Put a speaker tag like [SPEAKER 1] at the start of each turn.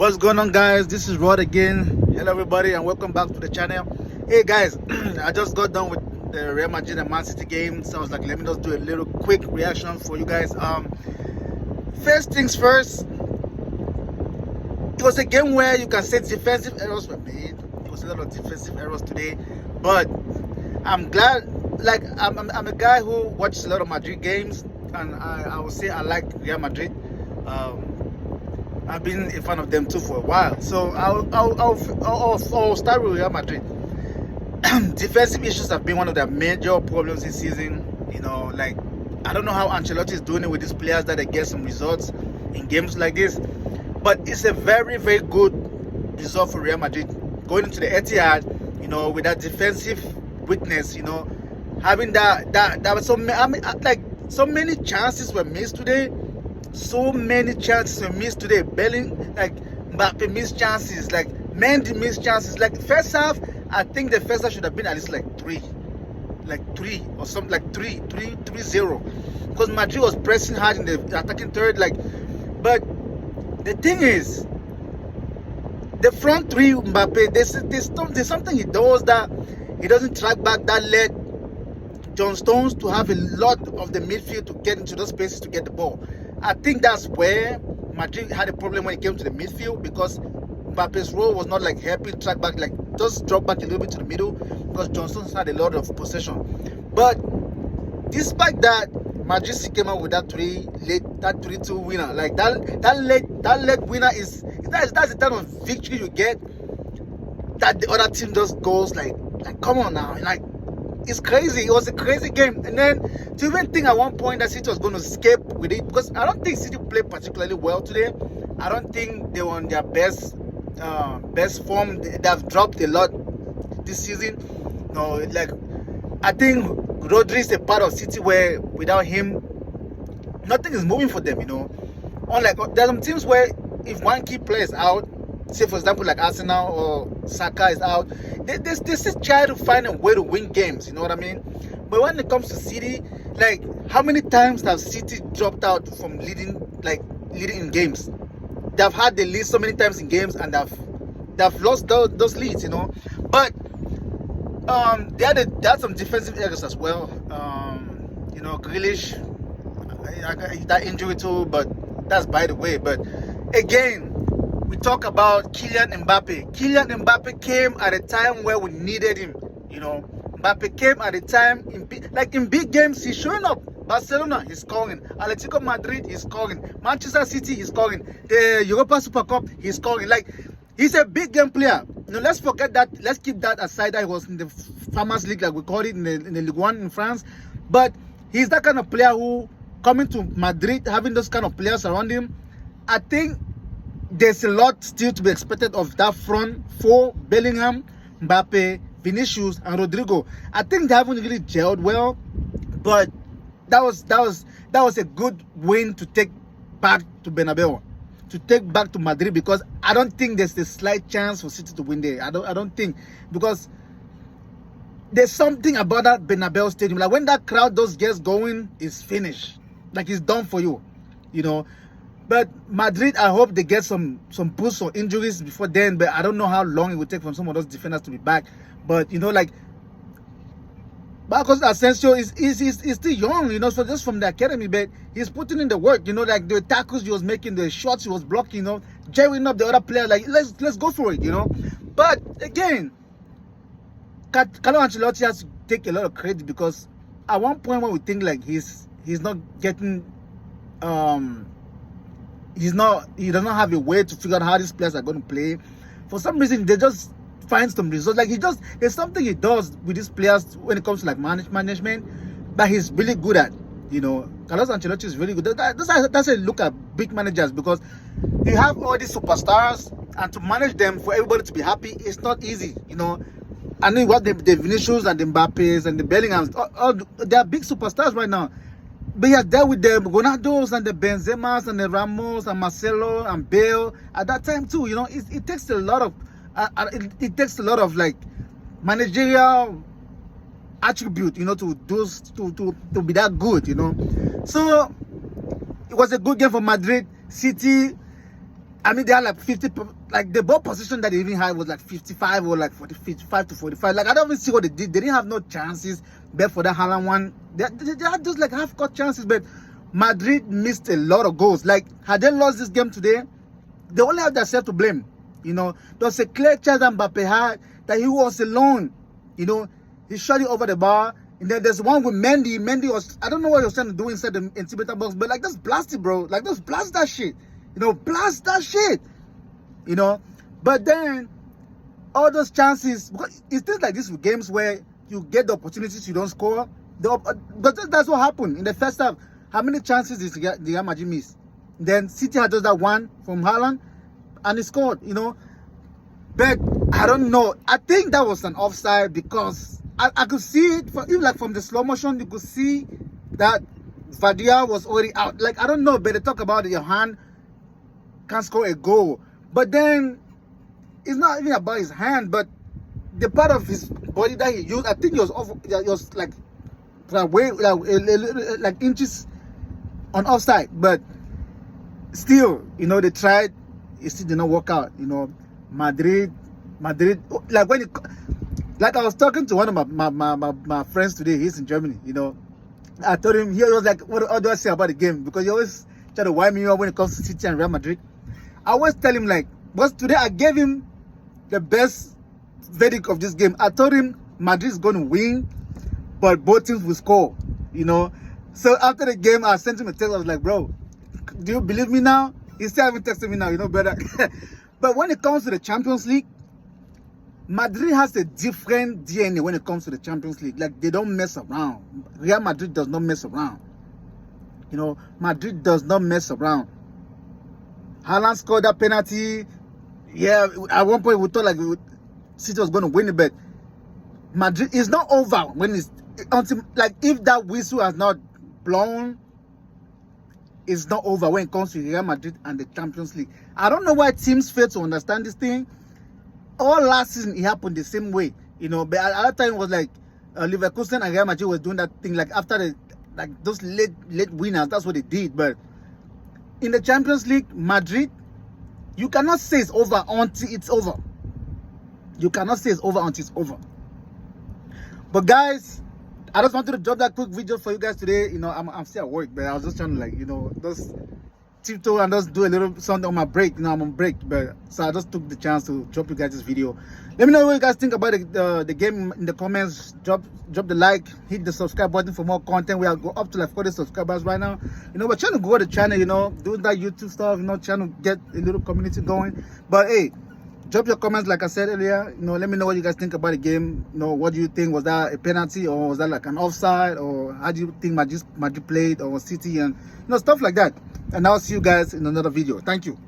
[SPEAKER 1] What's going on, guys? This is Rod again. Hello everybody and welcome back to the channel. Hey guys, I just got done with the Real Madrid and Man City game, so I was like, let me just do a little quick reaction for you guys. First things first, it was a game where you can say defensive errors were made. It was a lot of defensive errors today, but I'm glad. Like I'm a guy who watches a lot of Madrid games, and I would say I like Real Madrid. I've been a fan of them too for a while, so I'll start with Real Madrid. Defensive issues have been one of their major problems this season. You know, like, I don't know how Ancelotti is doing it with these players that they get some results in games like this, but it's a very, very good result for Real Madrid going into the Etihad. You know, with that defensive weakness. You know, having that was so so many chances were missed today. So many chances were missed today. Mbappé missed chances, like Mendy missed chances. Like first half, I think the first half should have been at least like three or something, like 3-0, because Madrid was pressing hard in the attacking third. But the thing is, the front three, Mbappé, there's something he does that he doesn't track back, that led John Stones to have a lot of the midfield to get into those spaces to get the ball. I think that's where Madrid had a problem when it came to the midfield, because Mbappe's role was not like helping track back, like just drop back a little bit to the middle, because Johnson had a lot of possession. But despite that, Madrid still came out with that 3-2 winner. Like that late winner that's the type of victory you get that the other team just goes like come on now, like. It's crazy. It was a crazy game. And then to even think at one point that City was going to escape with it, because I don't think City played particularly well today. I don't think they were on their best form. They have dropped a lot this season. No, like, I think Rodri is a part of City where without him, nothing is moving for them. You know, unlike there are some teams where if one key player is out, say for example like Arsenal or Saka is out, they still try to find a way to win games, you know what I mean? But when it comes to City, like, how many times have City dropped out from leading in games? They've had the lead so many times in games, and they've lost those leads, you know. But they had some defensive errors as well. You know, Grealish, that injury too, but that's by the way. But again, we talk about Kylian Mbappé. Kylian Mbappé came at a time where we needed him. You know, Mbappé came at a time in big games. He's showing up. Barcelona, he's scoring. Atletico Madrid, he's scoring. Manchester City, he's scoring. The Europa Super Cup, he's scoring. Like, he's a big game player. You know, let's forget that. Let's keep that aside. That he was in the Farmers League, like we call it in the Ligue 1 in France. But he's that kind of player who, coming to Madrid, having those kind of players around him, I think there's a lot still to be expected of that front four: Bellingham, Mbappé, Vinicius, and Rodrigo. I think they haven't really gelled well, but that was a good win to take back to Bernabeu, to take back to Madrid, because I don't think there's a slight chance for City to win there. I don't think, because there's something about that Bernabeu stadium. Like, when that crowd just gets going, it's finished. Like, it's done for you, you know. But Madrid, I hope they get some boosts or injuries before then. But I don't know how long it will take for some of those defenders to be back. But, you know, like, Marcos Asensio is still young, you know, so just from the academy. But he's putting in the work, you know, like the tackles he was making, the shots he was blocking, you know, jamming up the other player. Like, let's go for it, you know. But again, Carlo Ancelotti has to take a lot of credit, because at one point when we think like he's not getting he does not have a way to figure out how these players are going to play. For some reason, they just find some results. Like, there's something he does with these players when it comes to like management that he's really good at. You know, Carlos Ancelotti is really good. That's a look at big managers, because you have all these superstars, and to manage them for everybody to be happy, it's not easy. You know, I know what the Vinicius and the Mbappés and the Bellinghams, they are big superstars right now. But he has dealt with the Ronaldos and the Benzemas and the Ramos and Marcelo and Bale at that time too. You know, it takes a lot of like managerial attribute, you know, to be that good, you know. So it was a good game for Madrid. City, I mean, they had like 50, like the ball position that they even had was like 55 or like 55 to 45. Like, I don't even see what they did. They didn't have no chances bet for that Haaland one. They had just like half-court chances, but Madrid missed a lot of goals. Like, had they lost this game today, they only have themselves to blame. You know, there was a clear chance that Mbappé had that he was alone. You know, he shot it over the bar. And then there's one with Mendy. Mendy was, I don't know what he was trying to do inside the intimidation box, but like, just blast it, bro. Like, just blast that shit. You know, blast that shit. You know, but then all those chances, because it's things like this with games where you get the opportunities, you don't score. But that's what happened in the first half. How many chances did the Real Madrid miss? Then City had just that one from Haaland, and he scored. You know, but I don't know. I think that was an offside because I could see it, even like from the slow motion, you could see that Vadia was already out. Like, I don't know, but they talk about your hand can't score a goal. But then, it's not even about his hand, but the part of his body that he used, I think he was off, it was like way, like inches on offside. But still, you know, they tried, it still did not work out. You know, Madrid, like when it, like I was talking to one of my friends today, he's in Germany, you know. I told him, he was like, what do I say about the game? Because he always try to wind me up when it comes to City and Real Madrid. I always tell him, like, because today I gave him the best verdict of this game. I told him Madrid is going to win, but both teams will score, you know. So after the game, I sent him a text. I was like, bro, do you believe me now? He still haven't texted me now, you know, brother. But when it comes to the Champions League, Madrid has a different DNA when it comes to the Champions League. Like, they don't mess around. Real Madrid does not mess around. You know, Madrid does not mess around. Haaland scored that penalty. Yeah, at one point we thought like City was going to win it, but Madrid is not over when it's until, like, if that whistle has not blown, it's not over when it comes to Real Madrid and the Champions League. I don't know why teams fail to understand this thing. All last season it happened the same way, you know. But at that time it was like Leverkusen and Real Madrid was doing that thing, like after the, like those late winners. That's what they did. But in the Champions League, Madrid, you cannot say it's over until it's over. You cannot say it's over until it's over. But guys, I just wanted to drop that quick video for you guys today. You know, I'm still at work, but I was just trying to, like, you know, just tiptoe and just do a little something on my break. You know, I'm on break, but so I just took the chance to drop you guys this video. Let me know what you guys think about the game in the comments. Drop the like, hit the subscribe button for more content. We are go up to like 40 subscribers right now. You know, we're trying to grow the channel, you know, doing that YouTube stuff, you know, trying to get a little community going. But hey, drop your comments like I said earlier. You know, let me know what you guys think about the game. You know, what do you think? Was that a penalty, or was that like an offside, or how do you think Madrid played, or City, and you know, stuff like that. And I'll see you guys in another video. Thank you.